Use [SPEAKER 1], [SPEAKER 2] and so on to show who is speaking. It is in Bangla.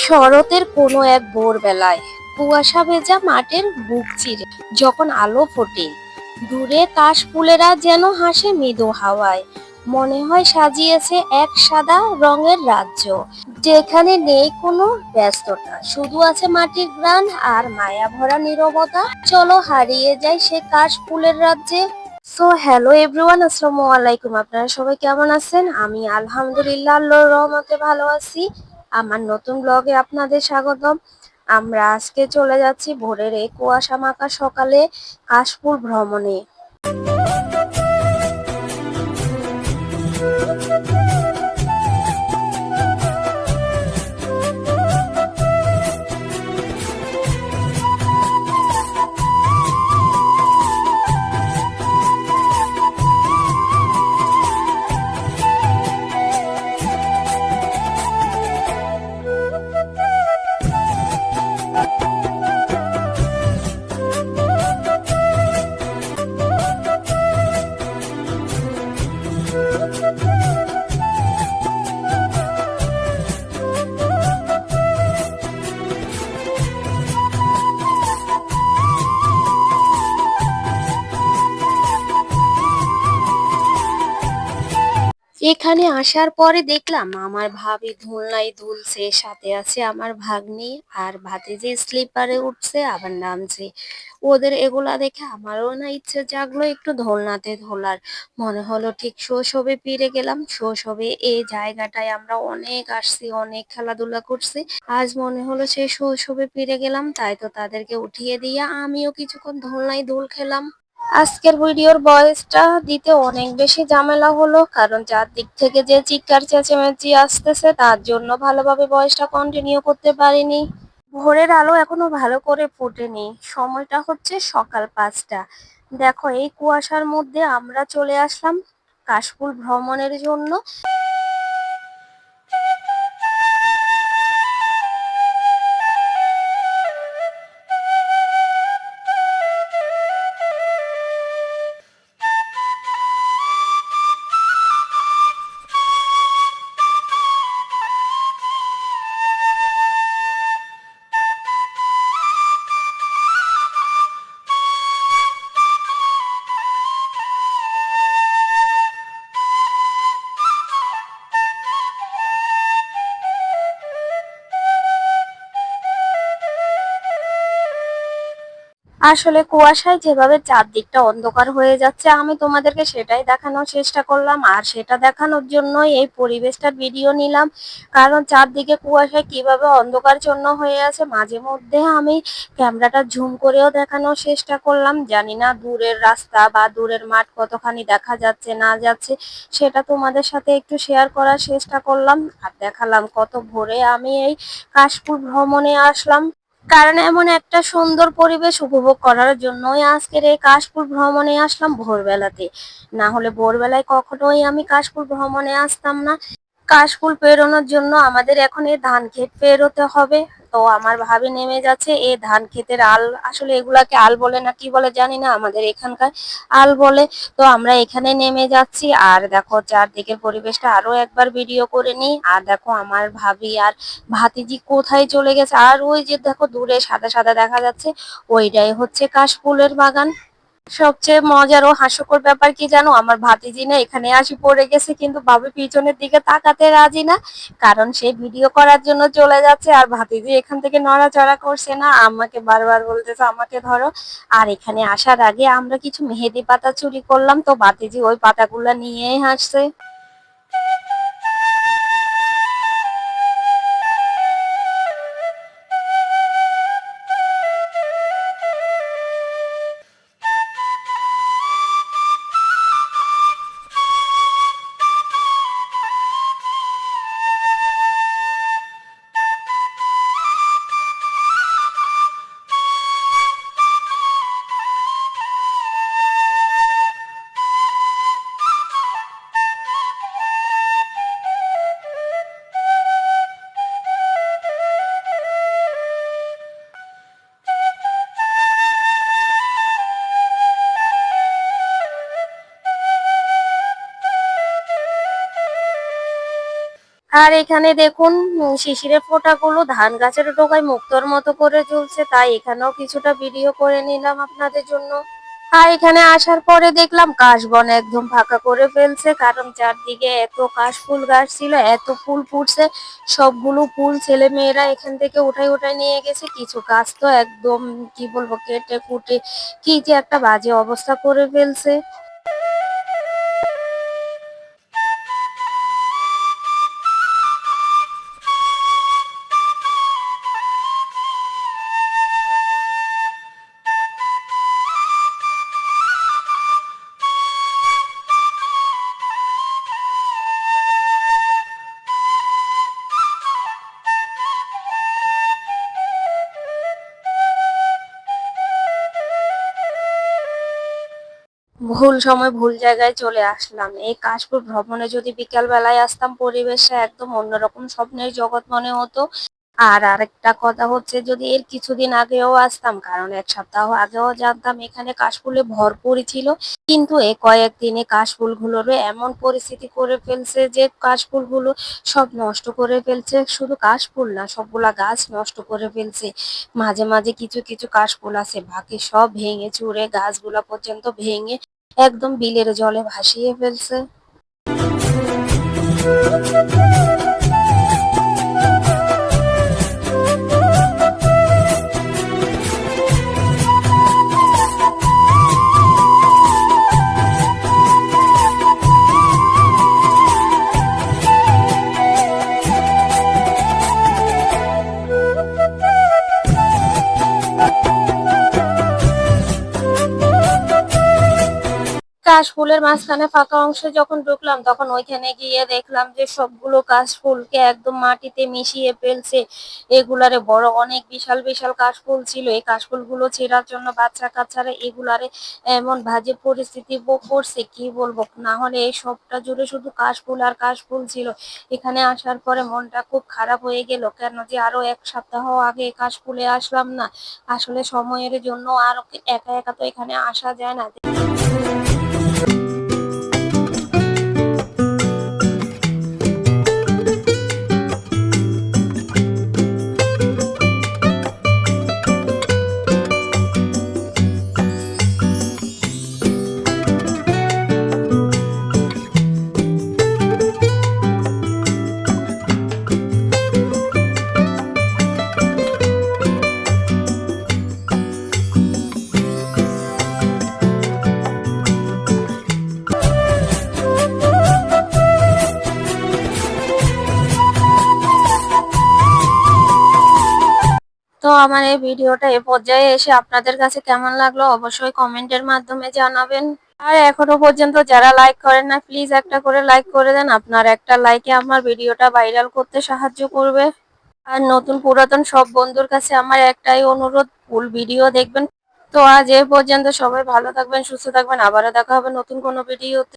[SPEAKER 1] শরতের কোনো এক ভোরবেলায় কুয়াশা ভেজা মাঠের বুক চিরে যখন আলো ফোটে, দূরে কাশফুলেরা যেন হাসে মৃদু হাওয়ায়। মনে হয় সাজিয়েছে এক সাদা রঙের রাজ্য, যেখানে নেই কোনো ব্যস্ততা, শুধু আছে মাটির গ্রান আর মায়া ভরা নীরবতা। চলো হারিয়ে যাই সে কাশফুলের রাজ্যে। সো হ্যালো এভরিওয়ান, আসসালামু আলাইকুম। আপনারা সবাই কেমন আছেন? আমি আলহামদুলিল্লাহ আল্লাহর রহমতে ভালো আছি। আমার নতুন ব্লগে আপনাদের স্বাগতম। আমরা আজকে চলে যাচ্ছি ভোরের এই কুয়াশা মাখা সকালে কাশফুল ভ্রমণে। এখানে আসার পরে দেখলাম আমার ভাবি দোলনায় দুলছে, সাথে আছে আমার ভাগ্নি আর ভাতিজি স্লিপারে উঠছে আবার নামছে। ওদের এগুলা দেখে আমারও না ইচ্ছে জাগলো একটু দোলনাতে দোলার। মনে হলো ঠিক শৈশবে ফিরে গেলাম। শৈশবে এই জায়গাটায় আমরা অনেক আসছি, অনেক খেলাধুলা করছি। আজ মনে হলো সেই শৈশবে ফিরে গেলাম, তাই তো তাদেরকে উঠিয়ে দিয়ে আমিও কিছুক্ষণ দোলনায় দোল খেলাম। আজকের ভিডিওর ভয়েসটা দিতে অনেক বেশি ঝামেলা হলো, কারণ চারদিক থেকে যে চিৎকার চেঁচামেচি আসতেছে তার জন্য ভালোভাবে ভয়েসটা কন্টিনিউ করতে পারিনি। ভোরের আলো এখনো ভালো করে ফোটেনি, সময়টা হচ্ছে সকাল 5টা। দেখো এই কুয়াশার মধ্যে আমরা চলে আসলাম কাশফুল ভ্রমণের জন্য। আসলে কুয়াশায় যেভাবে চারদিকটা অন্ধকার হয়ে যাচ্ছে, আমি তোমাদেরকে সেটাই দেখানোর চেষ্টা করলাম, আর সেটা দেখানোর জন্যই এই পরিবেশটার ভিডিও নিলাম। কারণ চারদিকে কুয়াশায় কিভাবে অন্ধকারচ্ছন্ন হয়ে আছে, মাঝে মধ্যে আমি ক্যামেরাটা জুম করেও দেখানোর চেষ্টা করলাম। জানি না দূরের রাস্তা বা দূরের মাঠ কতখানি দেখা যাচ্ছে না যাচ্ছে, সেটা তোমাদের সাথে একটু শেয়ার করার চেষ্টা করলাম আর দেখালাম কত ভোরে আমি এই কাশফুল ভ্রমণে আসলাম। কারণ এমন একটা সুন্দর পরিবেশ উপভোগ করার জন্যই আজকের এই কাশফুল ভ্রমণে আসলাম ভোরবেলাতে। না হলে ভোরবেলায় কখনোই আমি কাশফুল ভ্রমণে আসতাম না। কাশফুল পেরোনোর জন্য আমাদের এখন এই ধান ক্ষেত পেরোতে হবে। তো আমার ভাবি নেমে যাচ্ছে এই ধান ক্ষেতের আল, আসলে এগুলাকে আল বলে না কি বলে জানি না, আমাদের এখানকার আল বলে। তো আমরা এখানে নেমে যাচ্ছি, আর দেখো চারদিকের পরিবেশটা আরো একবার ভিডিও করে নিই। আর দেখো আমার ভাবি আর ভাতিজি কোথায় চলে গেছে, আর ওই যে দেখো দূরে সাদা সাদা দেখা যাচ্ছে, ওইটাই হচ্ছে কাশফুলের বাগান। সবচেয়ে মজার ও হাস্যকর ব্যাপার কি জানো, আমার ভাতিজি না এখানে আসি পড়ে গেছে, কিন্তু ভাবি পিছনের দিকে তাকাতে রাজি না। কারণ সে ভিডিও করার জন্য চলে যাচ্ছে, আর ভাতিজি এখান থেকে নড়াচড়া করছে না, আমাকে বারবার বলতেছে আমাকে ধরো। আর এখানে আসার আগে আমরা কিছু মেহেদি পাতা চুরি করলাম, তো ভাতিজি ওই পাতাগুলা নিয়েই হাসছে। আর এখানে দেখুন শিশিরের ফোঁটাগুলো ধান গাছের ডগায় মুক্তোর মতো করে ঝুলছে, তাই এখানেও কিছুটা ভিডিও করে নিলাম আপনাদের জন্য। আর এখানে আসার পরে দেখলাম কাশবন একদম ফাঁকা করে ফেলছে, কারণ চারদিকে এত কাশফুল গাছ ছিল, এত ফুল ফুটছে। সবগুলো ফুল ছেলে মেয়েরা এখান থেকে উঠাই উঠাই নিয়ে গেছে। কিছু গাছ তো একদম কি বলবো কেটে কুটে কি যে একটা বাজে অবস্থা করে ফেলছে। ভুল সময় ভুল জায়গায় চলে আসলাম। এই কাশফুল ভ্রমণে যদি বিকাল বেলায় আসতাম, পরিবেশটা একদম অন্যরকম স্বপ্নের জগৎ মনে হতো। আর আরেকটা কথা হচ্ছে, যদি এর কিছুদিন আগেও আসতাম, কারণ 1 সপ্তাহ আগেও জানতাম এখানে কাশফুলে ভরপুরই ছিল। কিন্তু এই কয়েকদিনে কাশফুলগুলোরও এমন পরিস্থিতি করে ফেলছে যে কাশফুলগুলো সব নষ্ট করে ফেলছে। শুধু কাশফুল না, সবগুলা গাছ নষ্ট করে ফেলছে। মাঝে মাঝে কিছু কিছু কাশফুল আছে, বাকি সব ভেঙে চুরে গাছগুলা পর্যন্ত ভেঙে একদম বিলের জলে ভাসিয়ে ফেলছে। কাশফুলের মাঝখানে ফাঁকা অংশে যখন ঢুকলাম, তখন ওইখানে গিয়ে দেখলাম যে সবগুলো কাশফুলকে একদম মাটিতে মিশিয়ে ফেলছে। এগুলারে বড় অনেক বিশাল বিশাল কাশফুল ছিল। এই কাশফুলগুলো ছেঁড়ার জন্য বাচ্চা কাচ্চারা এগুলারে এমন বাজে পরিস্থিতি ভোগ করছে কি বলবো। না হলে এই সবটা জুড়ে শুধু কাশফুল আর কাশফুল ছিল। এখানে আসার পরে মনটা খুব খারাপ হয়ে গেল, কেন যে আরো 1 সপ্তাহ আগে কাশফুলে আসলাম না। আসলে সময়ের জন্য আর একা একা তো এখানে আসা যায় না। তো আমার এই ভিডিওটা এ পর্যায়ে এসে আপনাদের কাছে কেমন লাগলো অবশ্যই কমেন্টের মাধ্যমে জানাবেন। আর এখনো পর্যন্ত যারা লাইক করেন না, প্লিজ একটা করে লাইক করে দেন। আপনার একটা লাইকে আমার ভিডিওটা ভাইরাল করতে সাহায্য করবে। আর নতুন পুরাতন সব বন্ধুর কাছে আমার একটাই অনুরোধ, ফুল ভিডিও দেখবেন। তো আজ এ পর্যন্ত, সবাই ভালো থাকবেন, সুস্থ থাকবেন। আবারও দেখা হবে নতুন কোনো ভিডিওতে।